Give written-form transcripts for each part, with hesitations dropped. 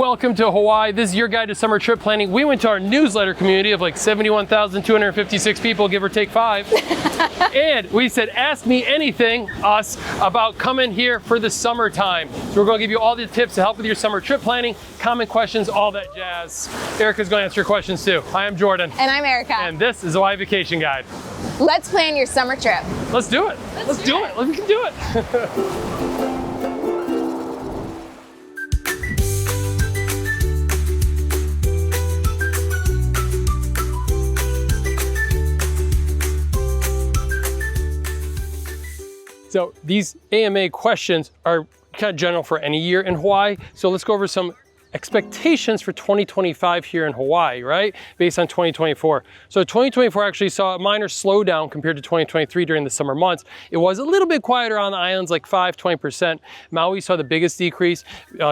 Welcome to Hawaii. This is your guide to summer trip planning. We went to our newsletter community of like 71,256 people, give or take 5. And we said, ask me anything, us, about coming here for the summertime. So we're gonna give you all the tips to help with your summer trip planning, common questions, all that jazz. Erica's gonna answer your questions too. Hi, I'm Jordan. And I'm Erica. And this is the Hawaii Vacation Guide. Let's plan your summer trip. Let's do it. Let's do it. We can do it. So these AMA questions are kind of general for any year in Hawaii. So let's go over some expectations for 2025 here in Hawaii, right? Based on 2024. So 2024 actually saw a minor slowdown compared to 2023 during the summer months. It was a little bit quieter on the islands, like 20%. Maui saw the biggest decrease.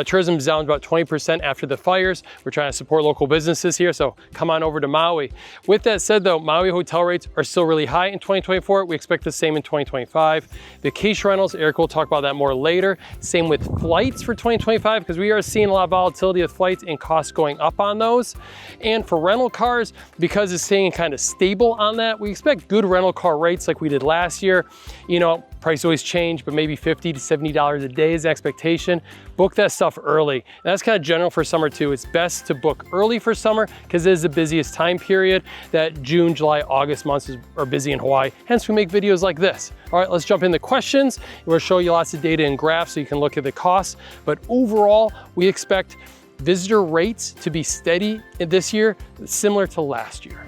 Tourism is down about 20% after the fires. We're trying to support local businesses here, so come on over to Maui. With that said though, Maui hotel rates are still really high in 2024. We expect the same in 2025. Vacation rentals, Eric will talk about that more later. Same with flights for 2025, because we are seeing a lot of volatility of flights and costs going up on those. And for rental cars, because it's staying kind of stable on that, we expect good rental car rates like we did last year. You know, price always change, but maybe $50 to $70 a day is the expectation. Book that stuff early. And that's kind of general for summer too. It's best to book early for summer because it is the busiest time period. That June, July, August months are busy in Hawaii. Hence we make videos like this. All right, let's jump into questions. We'll show you lots of data and graphs so you can look at the costs. But overall, we expect visitor rates to be steady this year, similar to last year.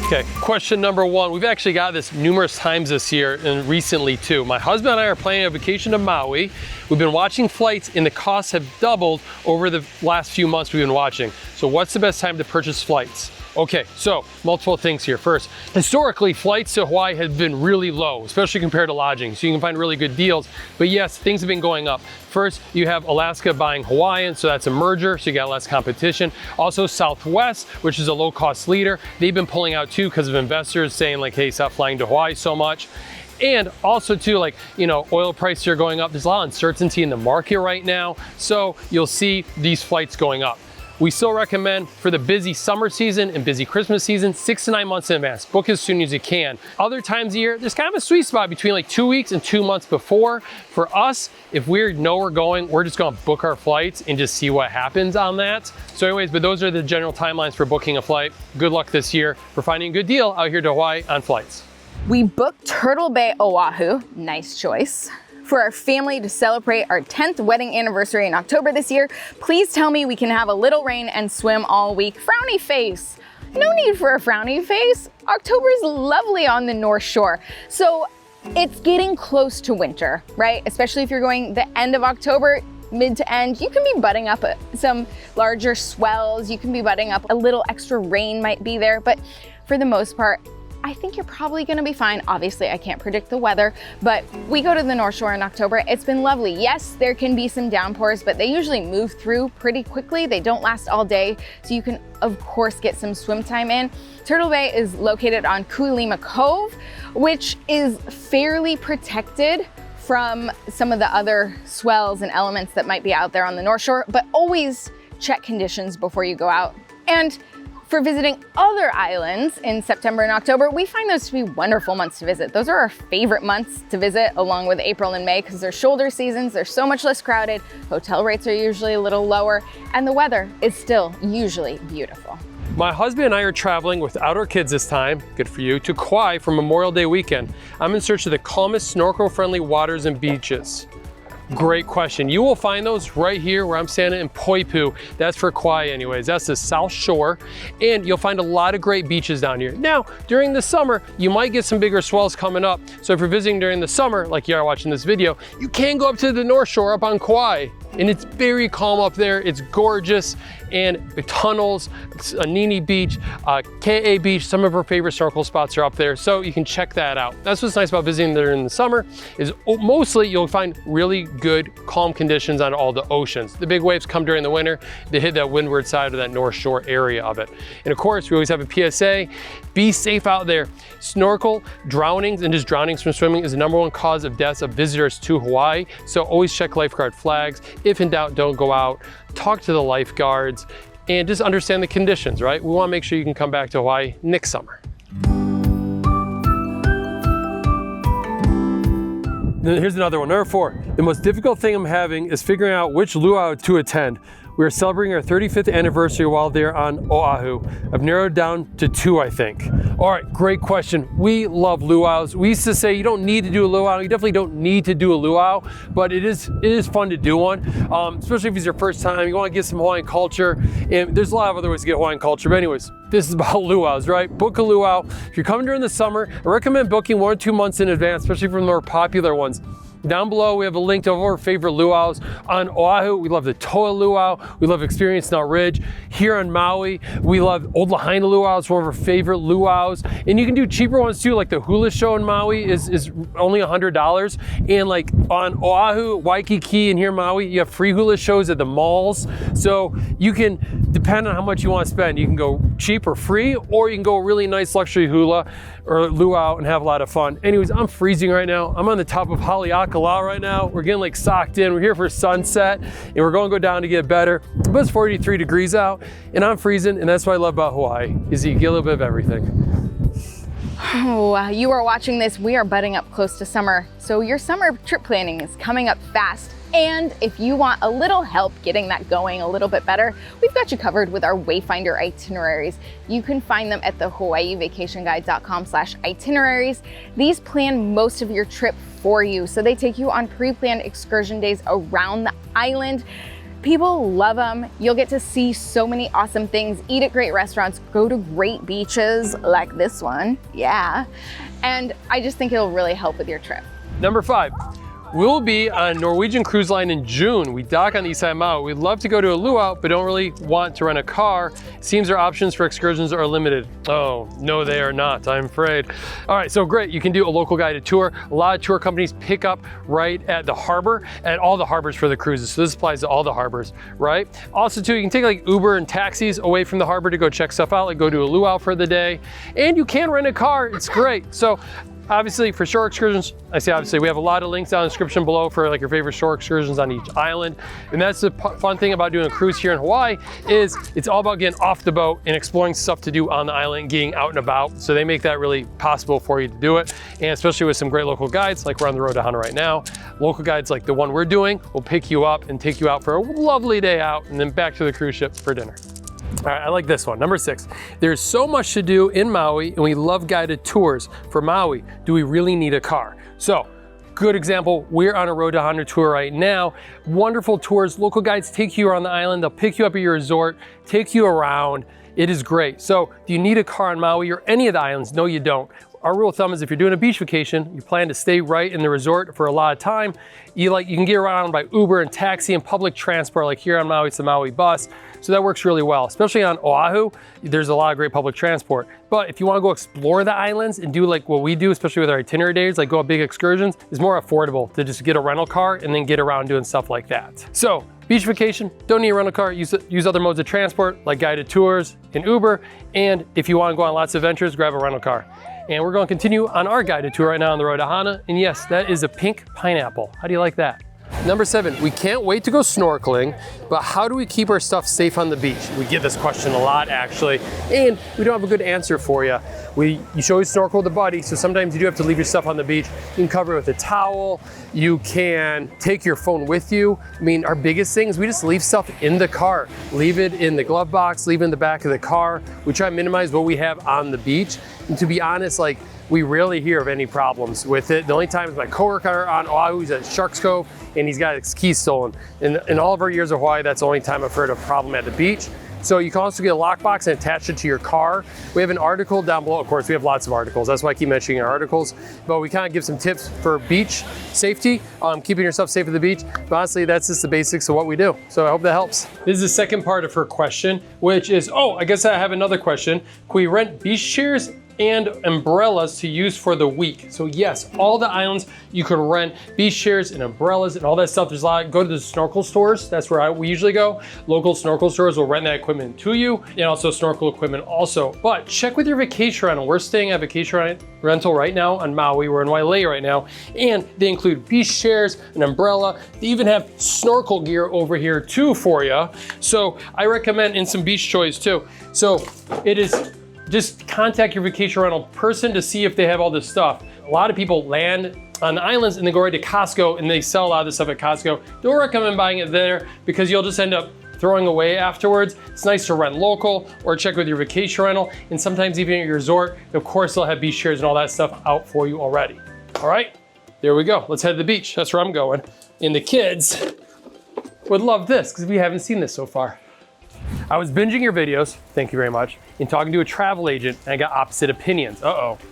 Okay, question number 1. We've actually got this numerous times this year and recently too. My husband and I are planning a vacation to Maui. We've been watching flights and the costs have doubled over the last few months we've been watching. So what's the best time to purchase flights? Okay, so multiple things here. First, historically, flights to Hawaii have been really low, especially compared to lodging, so you can find really good deals. But yes, things have been going up. First, you have Alaska buying Hawaiian, so that's a merger, so you got less competition. Also, Southwest, which is a low-cost leader, they've been pulling out too because of investors saying like, hey, stop flying to Hawaii so much. And also too, like, you know, oil prices are going up. There's a lot of uncertainty in the market right now, so you'll see these flights going up. We still recommend for the busy summer season and busy Christmas season, 6 to 9 months in advance. Book as soon as you can. Other times of year, there's kind of a sweet spot between like 2 weeks and 2 months before. For us, if we know we're going, we're just gonna book our flights and just see what happens on that. So anyways, but those are the general timelines for booking a flight. Good luck this year for finding a good deal out here to Hawaii on flights. We booked Turtle Bay, Oahu, nice choice, for our family to celebrate our 10th wedding anniversary in October this year. Please tell me we can have a little rain and swim all week. Frowny face. No need for a frowny face. October is lovely on the North Shore. So it's getting close to winter, right? Especially if you're going the end of October, mid to end, you can be butting up some larger swells. You can be butting up a little extra rain might be there, but for the most part, I think you're probably gonna be fine. Obviously, I can't predict the weather, but we go to the North Shore in October. It's been lovely. Yes, there can be some downpours, but they usually move through pretty quickly. They don't last all day, so you can, of course, get some swim time in. Turtle Bay is located on Kuilima Cove, which is fairly protected from some of the other swells and elements that might be out there on the North Shore, but always check conditions before you go out. And for visiting other islands in September and October, we find those to be wonderful months to visit. Those are our favorite months to visit, along with April and May, because they're shoulder seasons, they're so much less crowded, hotel rates are usually a little lower, and the weather is still usually beautiful. My husband and I are traveling without our kids this time, good for you, to Kauai for Memorial Day weekend. I'm in search of the calmest, snorkel-friendly waters and beaches. Great question. You will find those right here where I'm standing in Poipu. That's for Kauai anyways. That's the South Shore. And you'll find a lot of great beaches down here. Now, during the summer, you might get some bigger swells coming up. So if you're visiting during the summer, like you are watching this video, you can go up to the North Shore up on Kauai. And it's very calm up there. It's gorgeous. And the tunnels, Nini Beach, KA Beach, some of our favorite snorkel spots are up there. So you can check that out. That's what's nice about visiting there in the summer is mostly you'll find really good calm conditions on all the oceans. The big waves come during the winter. They hit that windward side of that North Shore area of it. And of course, we always have a PSA. Be safe out there. Snorkel, drownings, and just drownings from swimming is the #1 cause of deaths of visitors to Hawaii. So always check lifeguard flags. If in doubt, don't go out. Talk to the lifeguards and just understand the conditions, right? We want to make sure you can come back to Hawaii next summer. Then here's another one, number 4. The most difficult thing I'm having is figuring out which luau to attend. We are celebrating our 35th anniversary while they're on Oahu. I've narrowed down to 2, I think. All right, great question. We love luau's. We used to say you don't need to do a luau. You definitely don't need to do a luau, but it is fun to do one, especially if it's your first time. You want to get some Hawaiian culture, and there's a lot of other ways to get Hawaiian culture. But anyways, this is about luau's, right? Book a luau. If you're coming during the summer, I recommend booking 1 or 2 months in advance, especially for the more popular ones. Down below, we have a link to all of our favorite luau's. On Oahu, we love the Toa Luau. We love Experience Nut Ridge. Here on Maui, we love Old Lahaina Luau. It's one of our favorite luau's. And you can do cheaper ones too, like the hula show in Maui is only $100. And like on Oahu, Waikiki, and here in Maui, you have free hula shows at the malls. So you can, depend on how much you want to spend, you can go cheap or free, or you can go really nice luxury hula or luau and have a lot of fun. Anyways, I'm freezing right now. I'm on the top of HALEAKALA right now. We're getting like socked in. We're here for sunset and we're going to go down to get better. But it's 43 degrees out and I'm freezing, and that's what I love about Hawaii, is you get a little bit of everything. Oh, you are watching this. We are butting up close to summer. So your summer trip planning is coming up fast. And if you want a little help getting that going a little bit better, we've got you covered with our Wayfinder itineraries. You can find them at the hawaiivacationguide.com/itineraries. These plan most of your trip for you. So they take you on pre-planned excursion days around the island. People love them. You'll get to see so many awesome things, eat at great restaurants, go to great beaches like this one, yeah. And I just think it'll really help with your trip. Number 5. We'll be on Norwegian Cruise Line in June. We dock on the east side of Maui. We'd love to go to a luau, but don't really want to rent a car. Seems our options for excursions are limited. Oh, no, they are not, I'm afraid. All right, so great. You can do a local guided tour. A lot of tour companies pick up right at the harbor, at all the harbors for the cruises. So this applies to all the harbors, right? Also too, you can take like Uber and taxis away from the harbor to go check stuff out, like go to a luau for the day. And you can rent a car, it's great. So obviously, for shore excursions, I say obviously, we have a lot of links down in the description below for like your favorite shore excursions on each island. And that's the fun thing about doing a cruise here in Hawaii, is it's all about getting off the boat and exploring stuff to do on the island, getting out and about. So they make that really possible for you to do it. And especially with some great local guides, like we're on the road to Hana right now. Local guides like the one we're doing will pick you up and take you out for a lovely day out and then back to the cruise ship for dinner. All right, I like this one, number 6. There's so much to do in Maui and we love guided tours. For Maui, do we really need a car? So, good example, we're on a Road to Hana tour right now. Wonderful tours, local guides take you around the island, they'll pick you up at your resort, take you around. It is great. So, do you need a car on Maui or any of the islands? No, you don't. Our rule of thumb is if you're doing a beach vacation, you plan to stay right in the resort for a lot of time, you can get around by Uber and taxi and public transport, like here on Maui, it's the Maui bus. So that works really well, especially on Oahu. There's a lot of great public transport. But if you want to go explore the islands and do like what we do, especially with our itinerary days, like go on big excursions, it's more affordable to just get a rental car and then get around doing stuff like that. So beach vacation, don't need a rental car, use other modes of transport like guided tours and Uber. And if you want to go on lots of adventures, grab a rental car. And we're going to continue on our guided tour right now on the road to Hana. And yes, that is a pink pineapple. How do you like that? Number 7, we can't wait to go snorkeling, but how do we keep our stuff safe on the beach? We get this question a lot actually, and we don't have a good answer for you. You should always snorkel with a buddy, so sometimes you do have to leave your stuff on the beach. You can cover it with a towel, you can take your phone with you. I mean, our biggest thing is we just leave stuff in the car. Leave it in the glove box, leave it in the back of the car. We try to minimize what we have on the beach, and to be honest, like, we rarely hear of any problems with it. The only time is my coworker on Oahu, he's at Sharks Cove, and he's got his keys stolen. In all of our years of Hawaii, that's the only time I've heard of a problem at the beach. So you can also get a lockbox and attach it to your car. We have an article down below. Of course, we have lots of articles. That's why I keep mentioning our articles. But we kind of give some tips for beach safety, keeping yourself safe at the beach. But honestly, that's just the basics of what we do. So I hope that helps. This is the second part of her question, which is, oh, I guess I have another question. Can we rent beach chairs and umbrellas to use for the week. So yes, all the islands you can rent beach chairs and umbrellas and all that stuff. There's a lot. Go to the snorkel stores. That's where we usually go. Local snorkel stores will rent that equipment to you, and also snorkel equipment also. But check with your vacation rental. We're staying at vacation rental right now on Maui. We're in Wailea right now, and they include beach chairs, an umbrella. They even have snorkel gear over here too for you. So I recommend, in some beach toys too. So it is, just contact your vacation rental person to see if they have all this stuff. A lot of people land on the islands and they go right to Costco and they sell a lot of this stuff at Costco. Don't recommend buying it there because you'll just end up throwing away afterwards. It's nice to rent local or check with your vacation rental, and sometimes even at your resort, of course they'll have beach chairs and all that stuff out for you already. All right, there we go. Let's head to the beach. That's where I'm going. And the kids would love this because we haven't seen this so far. I was binging your videos, thank you very much, and talking to a travel agent, and I got opposite opinions.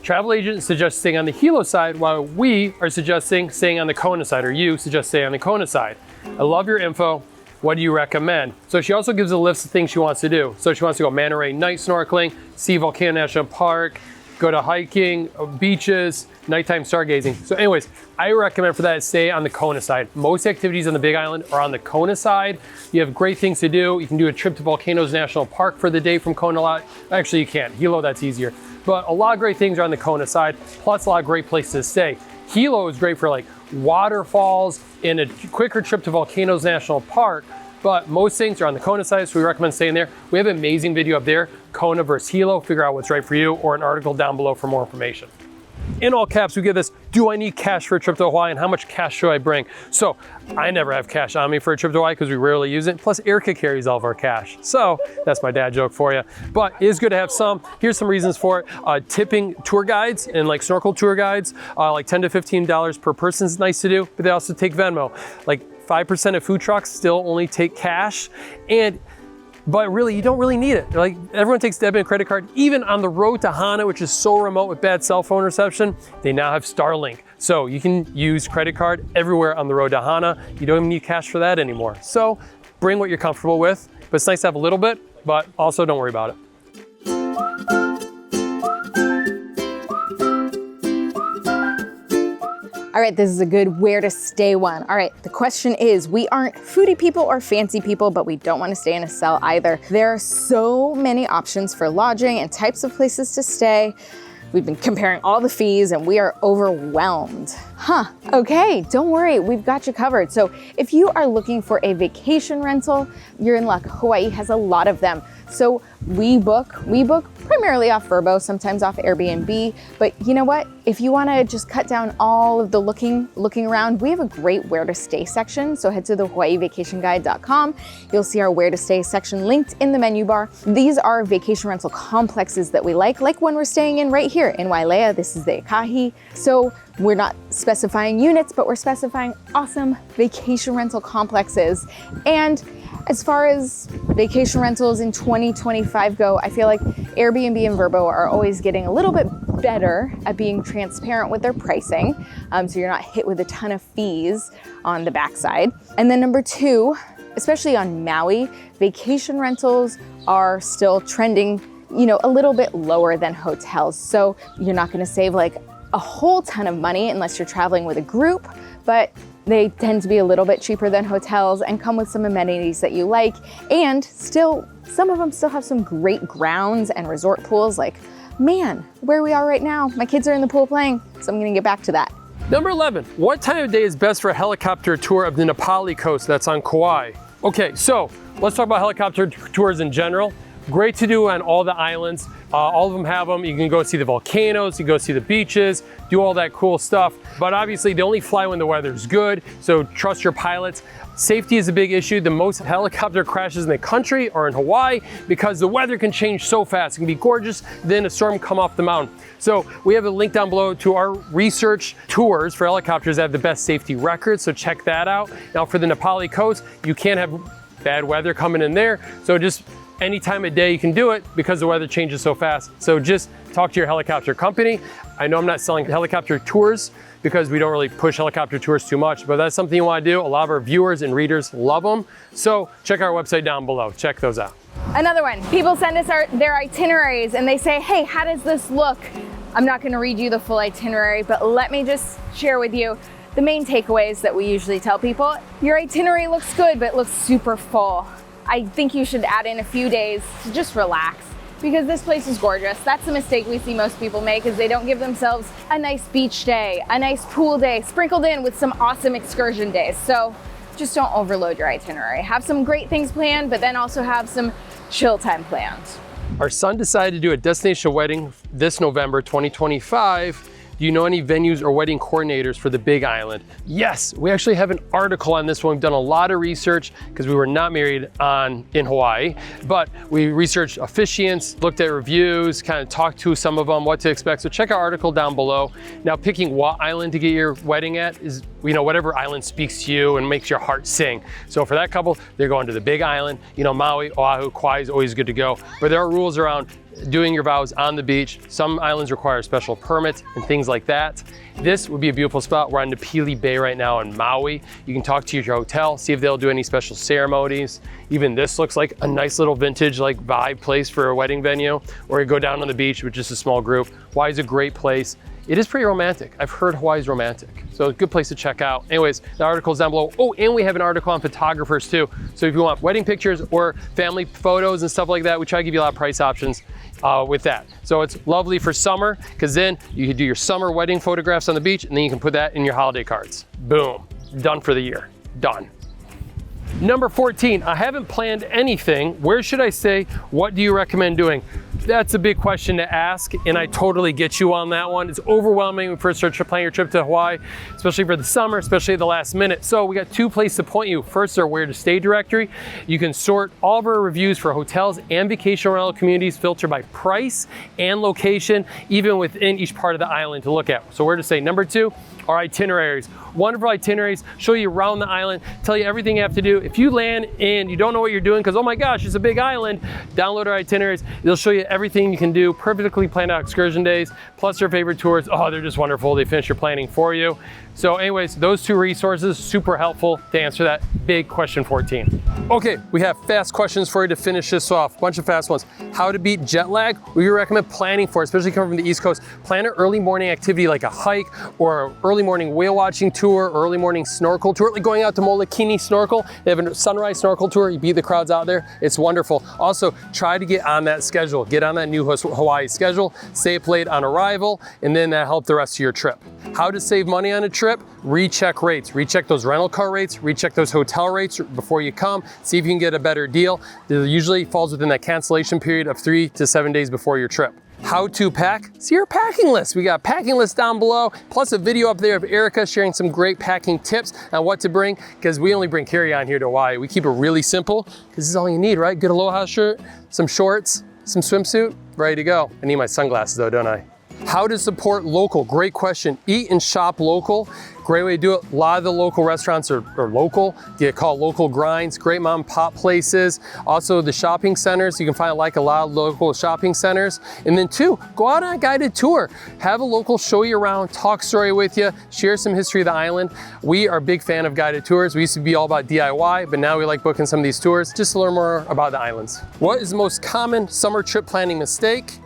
Travel agent suggests staying on the HILO side, while we are suggesting staying on the KONA side, or you suggest staying on the KONA side. I love your info. What do you recommend? So she also gives a list of things she wants to do. So she wants to go manta ray night snorkeling, see Volcano National Park, go to hiking, beaches, nighttime stargazing. So anyways, I recommend for that stay on the KONA side. Most activities on the Big Island are on the KONA side. You have great things to do. You can do a trip to Volcanoes National Park for the day from KONA lot. Actually, you can't. HILO, that's easier. But a lot of great things are on the KONA side, plus a lot of great places to stay. HILO is great for like waterfalls and a quicker trip to Volcanoes National Park. But most things are on the KONA side, so we recommend staying there. We have an amazing video up there, KONA versus HILO, figure out what's right for you, or an article down below for more information. In all caps, we get this, do I need cash for a trip to Hawaii, and how much cash should I bring? So I never have cash on me for a trip to Hawaii because we rarely use it. Plus Erica carries all of our cash. So that's my dad joke for you. But it is good to have some. Here's some reasons for it. Tipping tour guides and like snorkel tour guides, like $10 to $15 per person is nice to do, but they also take Venmo. Like 5% of food trucks still only take cash, but really you don't really need it. Like everyone takes debit and credit card. Even on the road to Hana, which is so remote with bad cell phone reception, they now have Starlink. So you can use credit card everywhere on the road to Hana. You don't even need cash for that anymore. So bring what you're comfortable with, but it's nice to have a little bit, but also don't worry about it. All right, this is a good where to stay one. All right, the question is, we aren't foodie people or fancy people, but we don't want to stay in a cell either. There are so many options for lodging and types of places to stay. We've been comparing all the fees and we are overwhelmed. Okay, don't worry, we've got you covered. So if you are looking for a vacation rental, you're in luck. Hawaii has a lot of them. So we book primarily off Vrbo, sometimes off Airbnb, but you know what? If you wanna just cut down all of the looking around, we have a great where to stay section. So head to the HawaiiVacationGuide.com. You'll see our where to stay section linked in the menu bar. These are vacation rental complexes that we like when we're staying in right here in Wailea. This is the Ikahi. So we're not specifying units, but we're specifying awesome vacation rental complexes. And as far as vacation rentals in 2025 go, I feel like Airbnb and Vrbo are always getting a little bit better at being transparent with their pricing, so you're not hit with a ton of fees on the backside. And then number two, especially on Maui, vacation rentals are still trending, a little bit lower than hotels. So you're not gonna save like a whole ton of money unless you're traveling with a group, but they tend to be a little bit cheaper than hotels and come with some amenities that you like. And still, some of them still have some great grounds and resort pools. Like, man, where we are right now, my kids are in the pool playing, so I'm gonna get back to that. Number 11, what time of day is best for a helicopter tour of the Nepali coast that's on Kauai? Okay, so let's talk about helicopter tours in general. Great to do on all the islands. All of them have them. You can go see the volcanoes, you can go see the beaches, do all that cool stuff. But obviously they only fly when the weather's good, so trust your pilots. Safety is a big issue. The most helicopter crashes in the country are in Hawaii because the weather can change so fast. It can be gorgeous, then a storm come off the mountain. So we have a link down below to our research tours for helicopters that have the best safety records, so check that out. Now for the Nepali coast, you can't have bad weather coming in there, so just any time of day you can do it because the weather changes so fast. So just talk to your helicopter company. I know I'm not selling helicopter tours because we don't really push helicopter tours too much, but that's something you want to do. A lot of our viewers and readers love them. So check our website down below. Check those out. Another one, people send us their itineraries and they say, hey, how does this look? I'm not going to read you the full itinerary, but let me just share with you the main takeaways that we usually tell people. Your itinerary looks good, but it looks super full. I think you should add in a few days to just relax, because this place is gorgeous. That's the mistake we see most people make, is they don't give themselves a nice beach day, a nice pool day, sprinkled in with some awesome excursion days. So just don't overload your itinerary. Have some great things planned, but then also have some chill time planned. Our son decided to do a destination wedding this November 2025. Do you know any venues or wedding coordinators for the Big Island? Yes, we actually have an article on this one. We've done a lot of research because we were not married in Hawaii, but we researched officiants, looked at reviews, kind of talked to some of them, what to expect. So check our article down below. Now, picking what island to get your wedding at is, whatever island speaks to you and makes your heart sing. So for that couple, they're going to the Big Island. Maui, Oahu, Kauai is always good to go. But there are rules around doing your vows on the beach. Some islands require special permits and things like that. This would be a beautiful spot. We're on Napili Bay right now in Maui. You can talk to your hotel, see if they'll do any special ceremonies. Even this looks like a nice little vintage vibe place for a wedding venue, or you go down on the beach with just a small group. Hawaii's a great place. It is pretty romantic. I've heard Hawaii's romantic. So a good place to check out. Anyways, the article's down below. Oh, and we have an article on photographers too. So if you want wedding pictures or family photos and stuff like that, we try to give you a lot of price options with that. So it's lovely for summer, because then you can do your summer wedding photographs on the beach, and then you can put that in your holiday cards. Boom, done for the year, done. Number 14, I haven't planned anything. Where should I stay? What do you recommend doing? That's a big question to ask, and I totally get you on that one. It's overwhelming when you first start planning your trip to Hawaii, especially for the summer, especially at the last minute. So we got two places to point you. First, our where to stay directory. You can sort all of our reviews for hotels and vacation rental communities, filter by price and location, even within each part of the island to look at. So where to stay. Number two, our itineraries. Wonderful itineraries, show you around the island, tell you everything you have to do. If you land and you don't know what you're doing, because oh my gosh, it's a big island, download our itineraries. They'll show you everything you can do, perfectly planned out excursion days, plus your favorite tours. Oh, they're just wonderful. They finish your planning for you. So anyways, those two resources, super helpful to answer that big question 14. Okay, we have fast questions for you to finish this off. Bunch of fast ones. How to beat jet lag? We recommend planning for, especially coming from the East Coast. Plan an early morning activity like a hike or an early morning whale watching tour, early morning snorkel tour, like going out to Molokini Snorkel. They have a sunrise snorkel tour. You beat the crowds out there. It's wonderful. Also, try to get on that schedule. Get on that new Hawaii schedule. Stay up late on arrival, and then that helps the rest of your trip. How to save money on a trip? Recheck rates. Recheck those rental car rates. Recheck those hotel rates before you come. See if you can get a better deal. It usually falls within that cancellation period of 3 to 7 days before your trip. How to pack? See our packing list. We got a packing list down below, plus a video up there of Erica sharing some great packing tips on what to bring, because we only bring carry-on here to Hawaii. We keep it really simple, because this is all you need, right? Good aloha shirt, some shorts, some swimsuit, ready to go. I need my sunglasses though, don't I? How to support local? Great question. Eat and shop local. Great way to do it. A lot of the local restaurants are local. They call local grinds. Great mom and pop places. Also the shopping centers. You can find a lot of local shopping centers. And then two, go out on a guided tour. Have a local show you around, talk story with you, share some history of the island. We are a big fan of guided tours. We used to be all about DIY, but now we like booking some of these tours just to learn more about the islands. What is the most common summer trip planning mistake?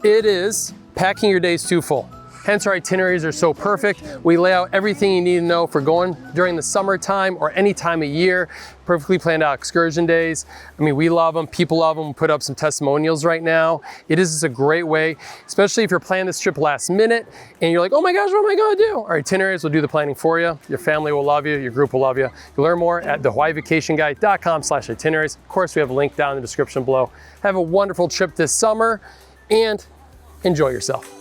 It is packing your days too full. Hence our itineraries are so perfect. We lay out everything you need to know for going during the summertime or any time of year. Perfectly planned out excursion days. I mean, we love them, people love them. We put up some testimonials right now. It is just a great way, especially if you're planning this trip last minute and you're like, oh my gosh, what am I gonna do? Our itineraries will do the planning for you. Your family will love you, your group will love you. You can learn more at thehawaiivacationguide.com/itineraries. Of course, we have a link down in the description below. Have a wonderful trip this summer and enjoy yourself.